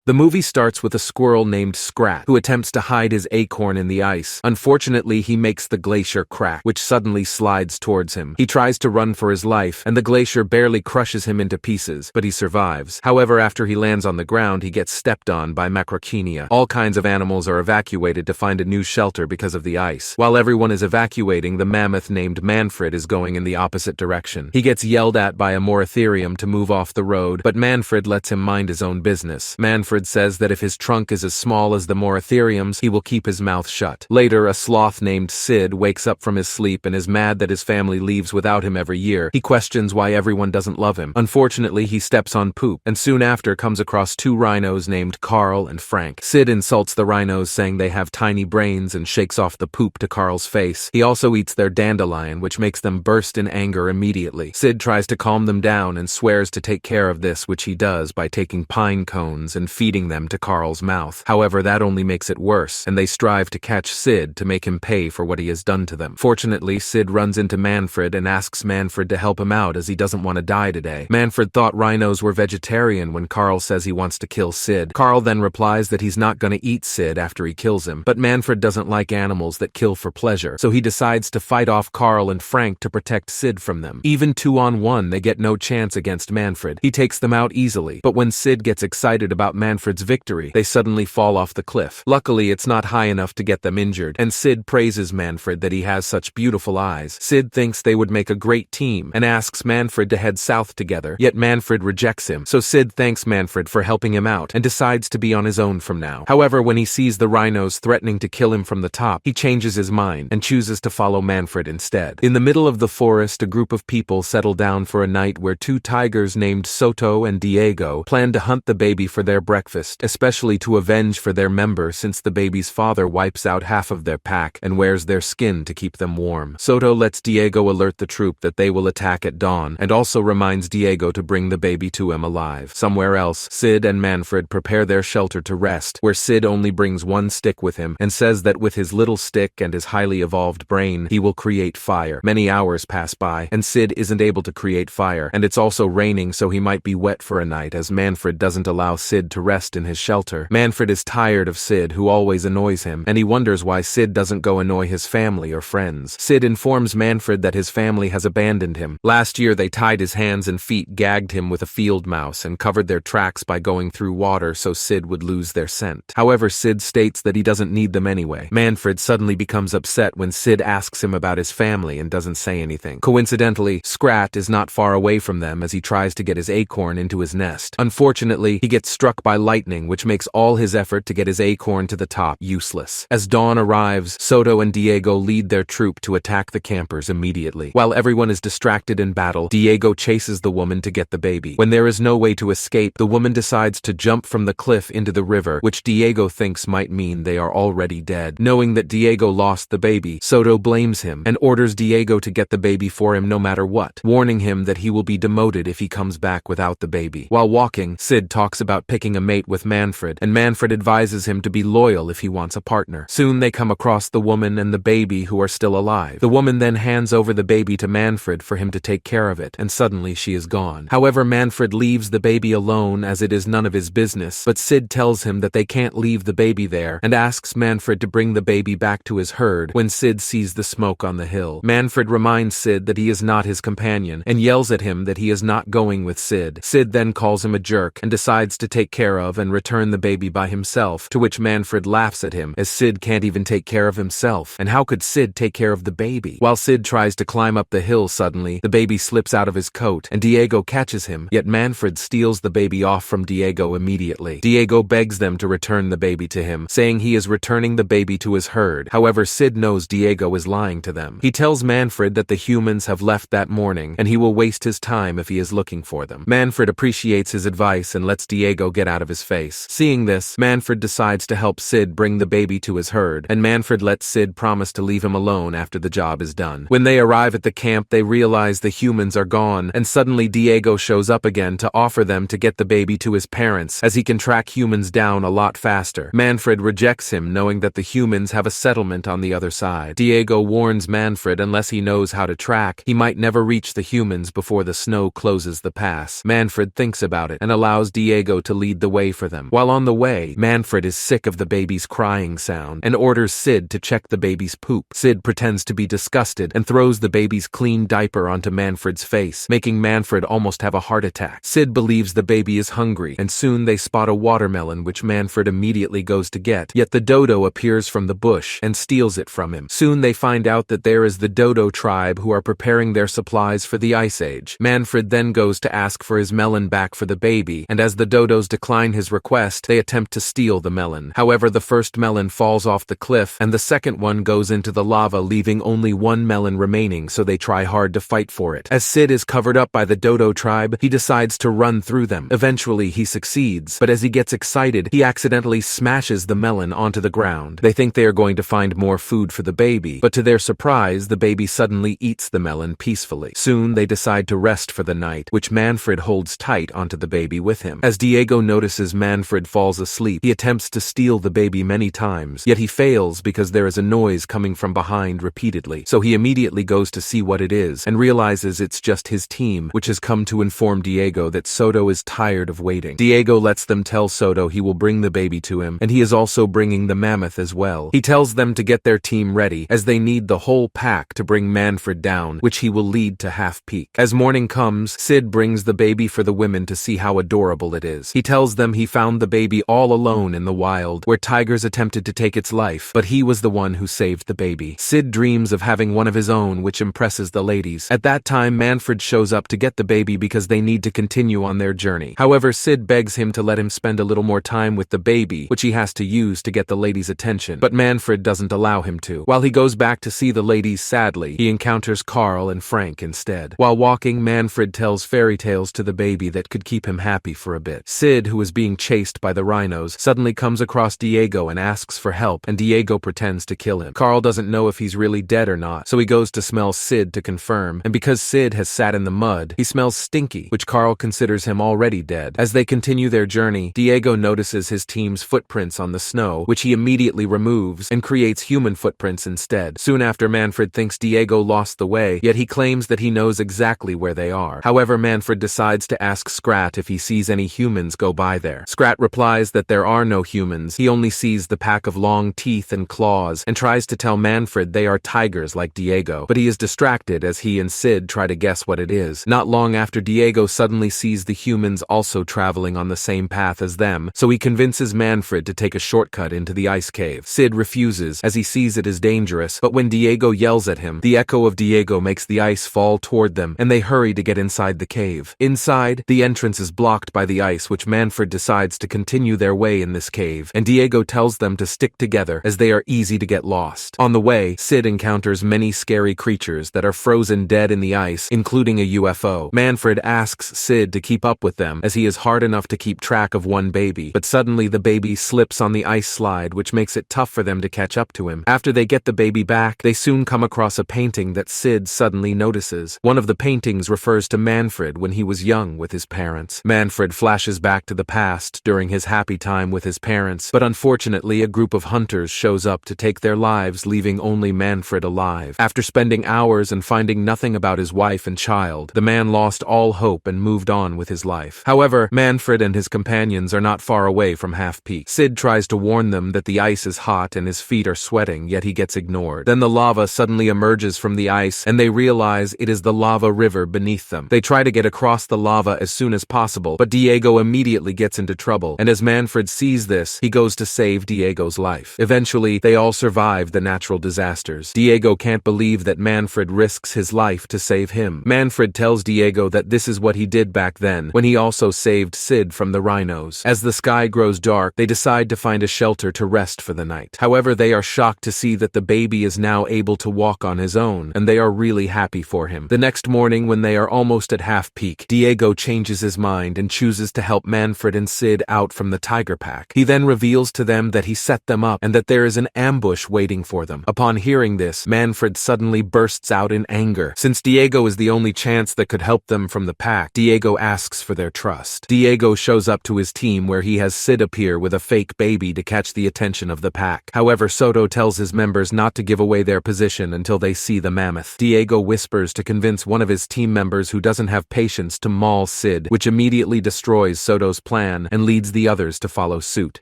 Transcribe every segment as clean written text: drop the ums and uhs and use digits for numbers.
The movie starts with a squirrel named Scrat, who attempts to hide his acorn in the ice. Unfortunately, he makes the glacier crack, which suddenly slides towards him. He tries to run for his life, and the glacier barely crushes him into pieces, but he survives. However, after he lands on the ground, he gets stepped on by macrochenia. All kinds of animals are evacuated to find a new shelter because of the ice. While everyone is evacuating, the mammoth named Manfred is going in the opposite direction. He gets yelled at by a moratherium to move off the road, but Manfred lets him mind his own business. Manfred says that if his trunk is as small as the moratherium's, he will keep his mouth shut. Later, a sloth named Sid wakes up from his sleep and is mad that his family leaves without him every year. He questions why everyone doesn't love him. Unfortunately, he steps on poop, and soon after comes across two rhinos named Carl and Frank. Sid insults the rhinos, saying they have tiny brains, and shakes off the poop to Carl's face. He also eats their dandelion, which makes them burst in anger immediately. Sid tries to calm them down and swears to take care of this, which he does by taking pine cones and feeding them to Carl's mouth. However, that only makes it worse, and they strive to catch Sid to make him pay for what he has done to them. Fortunately, Sid runs into Manfred and asks Manfred to help him out as he doesn't want to die today. Manfred thought rhinos were vegetarian when Carl says he wants to kill Sid. Carl then replies that he's not going to eat Sid after he kills him, but Manfred doesn't like animals that kill for pleasure, so he decides to fight off Carl and Frank to protect Sid from them. Even 2-on-1, they get no chance against Manfred. He takes them out easily, but when Sid gets excited about Manfred's victory, they suddenly fall off the cliff. Luckily, it's not high enough to get them injured, and Sid praises Manfred that he has such beautiful eyes. Sid thinks they would make a great team and asks Manfred to head south together, yet Manfred rejects him, so Sid thanks Manfred for helping him out and decides to be on his own from now. However, when he sees the rhinos threatening to kill him from the top, he changes his mind and chooses to follow Manfred instead. In the middle of the forest, a group of people settle down for a night where two tigers named Soto and Diego plan to hunt the baby for their breakfast, especially to avenge for their member since the baby's father wipes out half of their pack and wears their skin to keep them warm. Soto lets Diego alert the troop that they will attack at dawn, and also reminds Diego to bring the baby to him alive. Somewhere else, Sid and Manfred prepare their shelter to rest, where Sid only brings one stick with him and says that with his little stick and his highly evolved brain, he will create fire. Many hours pass by, and Sid isn't able to create fire, and it's also raining, so he might be wet for a night as Manfred doesn't allow Sid to rest in his shelter. Manfred is tired of Sid, who always annoys him, and he wonders why Sid doesn't go annoy his family or friends. Sid informs Manfred that his family has abandoned him. Last year, they tied his hands and feet, gagged him with a field mouse, and covered their tracks by going through water so Sid would lose their scent. However, Sid states that he doesn't need them anyway. Manfred suddenly becomes upset when Sid asks him about his family and doesn't say anything. Coincidentally, Scrat is not far away from them as he tries to get his acorn into his nest. Unfortunately, he gets struck by lightning, which makes all his effort to get his acorn to the top useless. As dawn arrives, Soto and Diego lead their troop to attack the campers immediately. While everyone is distracted in battle, Diego chases the woman to get the baby. When there is no way to escape, the woman decides to jump from the cliff into the river, which Diego thinks might mean they are already dead. Knowing that Diego lost the baby, Soto blames him and orders Diego to get the baby for him no matter what, warning him that he will be demoted if he comes back without the baby. While walking, Sid talks about picking a mate with Manfred, and Manfred advises him to be loyal if he wants a partner. Soon they come across the woman and the baby, who are still alive. The woman then hands over the baby to Manfred for him to take care of it, and suddenly she is gone. However, Manfred leaves the baby alone as it is none of his business, but Sid tells him that they can't leave the baby there and asks Manfred to bring the baby back to his herd when Sid sees the smoke on the hill. Manfred reminds Sid that he is not his companion and yells at him that he is not going with Sid. Sid then calls him a jerk and decides to take care of and return the baby by himself, to which Manfred laughs at him as Sid can't even take care of himself, and how could Sid take care of the baby? While Sid tries to climb up the hill, suddenly the baby slips out of his coat and Diego catches him, yet Manfred steals the baby off from Diego immediately. Diego begs them to return the baby to him, saying he is returning the baby to his herd. However, Sid knows Diego is lying to them. He tells Manfred that the humans have left that morning and he will waste his time if he is looking for them. Manfred appreciates his advice and lets Diego get out of his face. Seeing this, Manfred decides to help Sid bring the baby to his herd, and Manfred lets Sid promise to leave him alone after the job is done. When they arrive at the camp, they realize the humans are gone, and suddenly Diego shows up again to offer them to get the baby to his parents, as he can track humans down a lot faster. Manfred rejects him, knowing that the humans have a settlement on the other side. Diego warns Manfred unless he knows how to track, he might never reach the humans before the snow closes the pass. Manfred thinks about it and allows Diego to lead the way way for them. While on the way, Manfred is sick of the baby's crying sound and orders Sid to check the baby's poop. Sid pretends to be disgusted and throws the baby's clean diaper onto Manfred's face, making Manfred almost have a heart attack. Sid believes the baby is hungry, and soon they spot a watermelon which Manfred immediately goes to get, yet the dodo appears from the bush and steals it from him. Soon they find out that there is the dodo tribe who are preparing their supplies for the Ice Age. Manfred then goes to ask for his melon back for the baby, and as the dodos decline his request, they attempt to steal the melon. However, the first melon falls off the cliff, and the second one goes into the lava, leaving only one melon remaining, so they try hard to fight for it. As Sid is covered up by the dodo tribe, he decides to run through them. Eventually, he succeeds, but as he gets excited, he accidentally smashes the melon onto the ground. They think they are going to find more food for the baby, but to their surprise, the baby suddenly eats the melon peacefully. Soon, they decide to rest for the night, which Manfred holds tight onto the baby with him. As Diego notices Manfred falls asleep, he attempts to steal the baby many times, yet he fails because there is a noise coming from behind repeatedly. So he immediately goes to see what it is, and realizes it's just his team, which has come to inform Diego that Soto is tired of waiting. Diego lets them tell Soto he will bring the baby to him, and he is also bringing the mammoth as well. He tells them to get their team ready, as they need the whole pack to bring Manfred down, which he will lead to Half Peak. As morning comes, Sid brings the baby for the women to see how adorable it is. He tells them he found the baby all alone in the wild, where tigers attempted to take its life, but he was the one who saved the baby. Sid dreams of having one of his own, which impresses the ladies. At that time, Manfred shows up to get the baby because they need to continue on their journey. However, Sid begs him to let him spend a little more time with the baby, which he has to use to get the ladies' attention, but Manfred doesn't allow him to. While he goes back to see the ladies sadly, he encounters Carl and Frank instead. While walking, Manfred tells fairy tales to the baby that could keep him happy for a bit. Sid, who is being chased by the rhinos, suddenly comes across Diego and asks for help, and Diego pretends to kill him. Carl doesn't know if he's really dead or not, so he goes to smell Sid to confirm, and because Sid has sat in the mud, he smells stinky, which Carl considers him already dead. As they continue their journey, Diego notices his team's footprints on the snow, which he immediately removes and creates human footprints instead. Soon after, Manfred thinks Diego lost the way, yet he claims that he knows exactly where they are. However, Manfred decides to ask Scrat if he sees any humans go by there. Scrat replies that there are no humans, he only sees the pack of long teeth and claws, and tries to tell Manfred they are tigers like Diego, but he is distracted as he and Sid try to guess what it is. Not long after, Diego suddenly sees the humans also traveling on the same path as them, so he convinces Manfred to take a shortcut into the ice cave. Sid refuses, as he sees it as dangerous, but when Diego yells at him, the echo of Diego makes the ice fall toward them, and they hurry to get inside the cave. Inside, the entrance is blocked by the ice, which Manfred decides to continue their way in this cave, and Diego tells them to stick together as they are easy to get lost. On the way, Sid encounters many scary creatures that are frozen dead in the ice, including a UFO. Manfred asks Sid to keep up with them, as he is hard enough to keep track of one baby, but suddenly the baby slips on the ice slide, which makes it tough for them to catch up to him. After they get the baby back, they soon come across a painting that Sid suddenly notices. One of the paintings refers to Manfred when he was young with his parents. Manfred flashes back to the past during his happy time with his parents, but unfortunately a group of hunters shows up to take their lives, leaving only Manfred alive. After spending hours and finding nothing about his wife and child, the man lost all hope and moved on with his life. However, Manfred and his companions are not far away from Half Peak. Sid tries to warn them that the ice is hot and his feet are sweating, yet he gets ignored. Then the lava suddenly emerges from the ice, and they realize it is the lava river beneath them. They try to get across the lava as soon as possible, but Diego immediately gets into trouble, and as Manfred sees this, he goes to save Diego's life. Eventually, they all survive the natural disasters. Diego can't believe that Manfred risks his life to save him. Manfred tells Diego that this is what he did back then, when he also saved Sid from the rhinos. As the sky grows dark, they decide to find a shelter to rest for the night. However, they are shocked to see that the baby is now able to walk on his own, and they are really happy for him. The next morning, when they are almost at Half Peak, Diego changes his mind and chooses to help Manfred and Sid out from the tiger pack. He then reveals to them that he set them up and that there is an ambush waiting for them. Upon hearing this, Manfred suddenly bursts out in anger. Since Diego is the only chance that could help them from the pack, Diego asks for their trust. Diego shows up to his team where he has Sid appear with a fake baby to catch the attention of the pack. However, Soto tells his members not to give away their position until they see the mammoth. Diego whispers to convince one of his team members who doesn't have patience to maul Sid, which immediately destroys Soto's plan plan and leads the others to follow suit.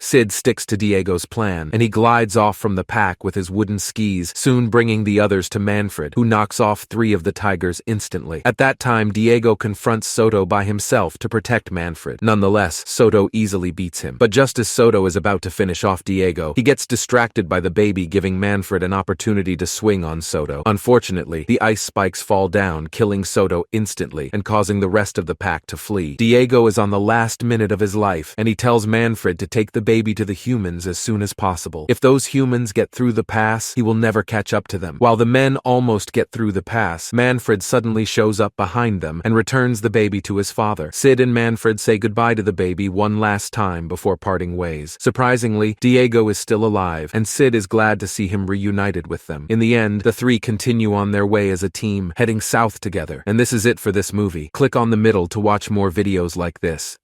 Sid sticks to Diego's plan, and he glides off from the pack with his wooden skis, soon bringing the others to Manfred, who knocks off 3 of the tigers instantly. At that time, Diego confronts Soto by himself to protect Manfred. Nonetheless, Soto easily beats him. But just as Soto is about to finish off Diego, he gets distracted by the baby, giving Manfred an opportunity to swing on Soto. Unfortunately, the ice spikes fall down, killing Soto instantly and causing the rest of the pack to flee. Diego is on the last minute of his life, and he tells Manfred to take the baby to the humans as soon as possible. If those humans get through the pass, he will never catch up to them. While the men almost get through the pass, Manfred suddenly shows up behind them and returns the baby to his father. Sid and Manfred say goodbye to the baby one last time before parting ways. Surprisingly, Diego is still alive, and Sid is glad to see him reunited with them. In the end, the 3 continue on their way as a team, heading south together. And this is it for this movie. Click on the middle to watch more videos like this.